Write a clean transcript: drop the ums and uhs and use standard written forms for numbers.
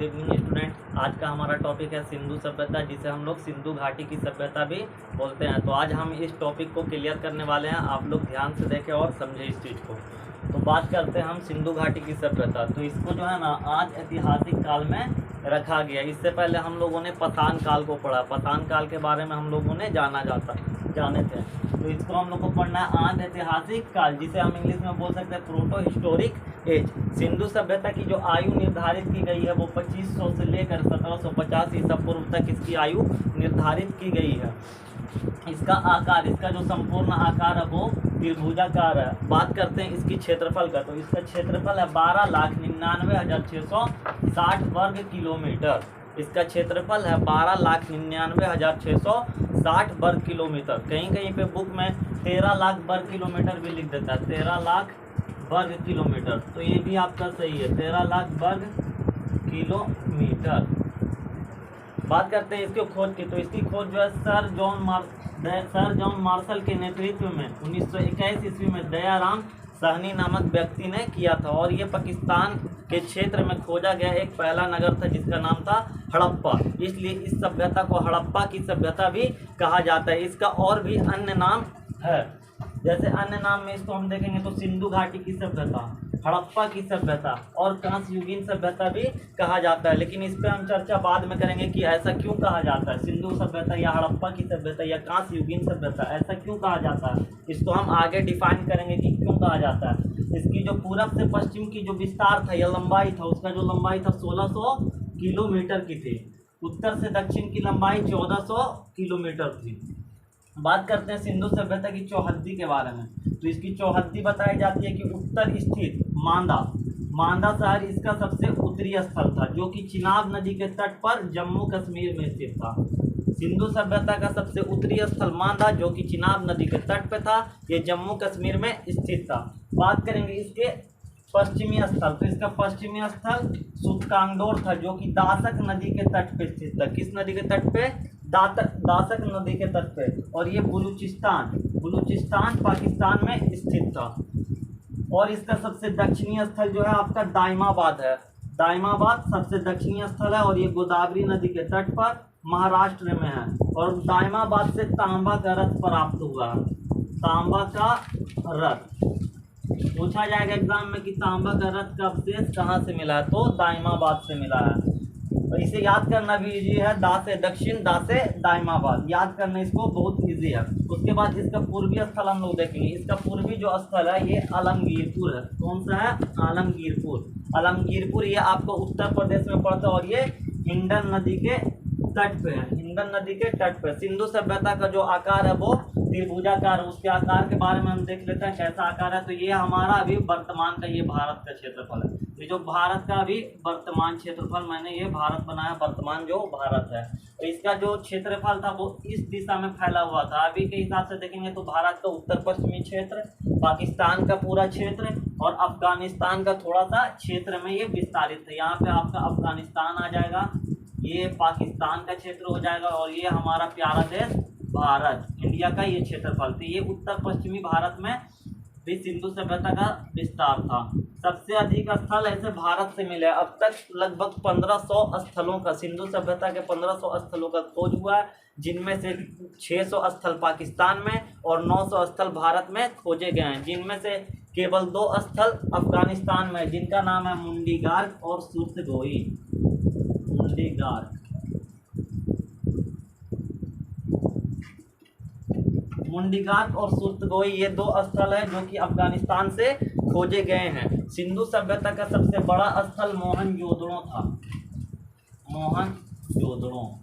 Good evening student. आज का हमारा टॉपिक है सिंधु सभ्यता, जिसे हम लोग सिंधु घाटी की सभ्यता भी बोलते हैं। तो आज हम इस टॉपिक को क्लियर करने वाले हैं, आप लोग ध्यान से देखें और समझें इस चीज़ को। तो बात करते हैं हम सिंधु घाटी की सभ्यता। तो इसको जो है ना आज ऐतिहासिक काल में रखा गया। इससे पहले हम लोगों ने पठान काल को पढ़ा, पठान काल के बारे में हम लोगों ने जाने थे। तो इसको हम लोग को पढ़ना है आज ऐतिहासिक काल, जिसे हम इंग्लिश में बोल सकते हैं प्रोटो हिस्टोरिक एज। सिंधु सभ्यता की जो आयु निर्धारित की गई है वो 2500 से लेकर 1750 ईसा पूर्व तक इसकी आयु निर्धारित की गई है। इसका आकार, इसका जो संपूर्ण आकार है वो त्रिभुजाकार है। बात करते हैं इसकी क्षेत्रफल का, तो इसका क्षेत्रफल है 12,99,660 वर्ग किलोमीटर। इसका क्षेत्रफल है 12,99,660 वर्ग किलोमीटर। कहीं कहीं पे बुक में 13 लाख वर्ग किलोमीटर भी लिख देता है, 13 लाख वर्ग किलोमीटर। तो ये भी आपका सही है, 13 लाख वर्ग किलोमीटर। बात करते हैं इसके खोज की, तो इसकी खोज जो है सर जॉन मार्शल के नेतृत्व में 1921 ईस्वी में दयाराम साहनी नामक व्यक्ति ने किया था। और ये पाकिस्तान के क्षेत्र में खोजा गया एक पहला नगर था जिसका नाम था हड़प्पा। इसलिए इस सभ्यता को हड़प्पा की सभ्यता भी कहा जाता है। इसका और भी अन्य नाम है, जैसे अन्य नाम में इसको हम देखेंगे तो सिंधु घाटी की सभ्यता, हड़प्पा की सभ्यता और कांस्य युगीन सभ्यता भी कहा जाता है। लेकिन इस पर हम चर्चा बाद में करेंगे कि ऐसा क्यों कहा जाता है, सिंधु सभ्यता या हड़प्पा की सभ्यता या कांस्य युगीन सभ्यता ऐसा क्यों कहा जाता है। इसको हम आगे डिफाइन करेंगे कि क्यों कहा जाता है। इसकी जो पूरब से पश्चिम की जो विस्तार था या लंबाई था, उसका जो लंबाई था 1600 किलोमीटर की थी। उत्तर से दक्षिण की लंबाई 1400 किलोमीटर थी। बात करते हैं सिंधु सभ्यता की चौहद्दी के बारे में, तो इसकी चौहद्दी बताई जाती है कि उत्तर स्थित मांदा शहर इसका सबसे उत्तरी स्थल था, जो कि चिनाब नदी के तट पर जम्मू कश्मीर में स्थित था। सिंधु सभ्यता का सबसे उत्तरी स्थल मांदा, जो कि चिनाब नदी के तट पर था, ये जम्मू कश्मीर में स्थित था। बात करेंगे इसके पश्चिमी स्थल, तो इसका पश्चिमी स्थल सुतकांगडोर था, जो कि दासक नदी के तट पे स्थित था। किस नदी के तट पे? दासक नदी के तट पे। और ये बलूचिस्तान पाकिस्तान में स्थित था। और इसका सबसे दक्षिणी स्थल जो है आपका दाइमाबाद है। दाइमाबाद सबसे दक्षिणी स्थल है और ये गोदावरी नदी के तट पर महाराष्ट्र में है। और दाइमाबाद से तांबा का रथ प्राप्त हुआ है। तांबा का रथ पूछा जाएगा एग्जाम में कि तांबा का रथ का अवशेष कहाँ से मिला है, तो दाइमाबाद से मिला है। तो इसे याद करना भी इजी है, दा से दक्षिण, दा से दाइमाबाद, याद करना इसको बहुत इजी है। उसके बाद इसका पूर्वी स्थल हम लोग देखेंगे। इसका पूर्वी जो स्थल है ये आलमगीरपुर है। कौन सा है? आलमगीरपुर ये आपको उत्तर प्रदेश में पड़ता है और ये हिंडन नदी के तट पे है, हिंडन नदी के तट पे। सिंधु सभ्यता का जो आकार है वो त्रिभुजाकार है। उसके आकार के बारे में हम देख लेते हैं कैसा आकार है। तो ये हमारा अभी वर्तमान का ये भारत का क्षेत्रफल है। ये जो भारत का अभी वर्तमान क्षेत्रफल, मैंने ये भारत बनाया, वर्तमान जो भारत है। तो इसका जो क्षेत्रफल था वो इस दिशा में फैला हुआ था। अभी के हिसाब से देखेंगे तो भारत का उत्तर पश्चिमी क्षेत्र, पाकिस्तान का पूरा क्षेत्र और अफगानिस्तान का थोड़ा सा क्षेत्र में ये विस्तारित है। यहाँ पे आपका अफगानिस्तान आ जाएगा, ये पाकिस्तान का क्षेत्र हो जाएगा और ये हमारा प्यारा देश भारत, इंडिया का ये क्षेत्रफल। तो ये उत्तर पश्चिमी भारत में भी सिंधु सभ्यता का विस्तार था। सबसे अधिक स्थल ऐसे भारत से मिले। अब तक लगभग 1500 स्थलों का, सिंधु सभ्यता के 1500 स्थलों का खोज हुआ है, जिनमें से 600 स्थल पाकिस्तान में और 900 स्थल भारत में खोजे गए हैं। जिनमें से केवल 2 स्थल अफगानिस्तान में, जिनका नाम है मुंडीगार्क और सुर्तगोई। मुंडीगार्क और सुर्तगोई ये 2 स्थल है जो कि अफगानिस्तान से खोजे गए हैं। सिंधु सभ्यता का सबसे बड़ा स्थल मोहनजोदड़ो था, मोहनजोदड़ो।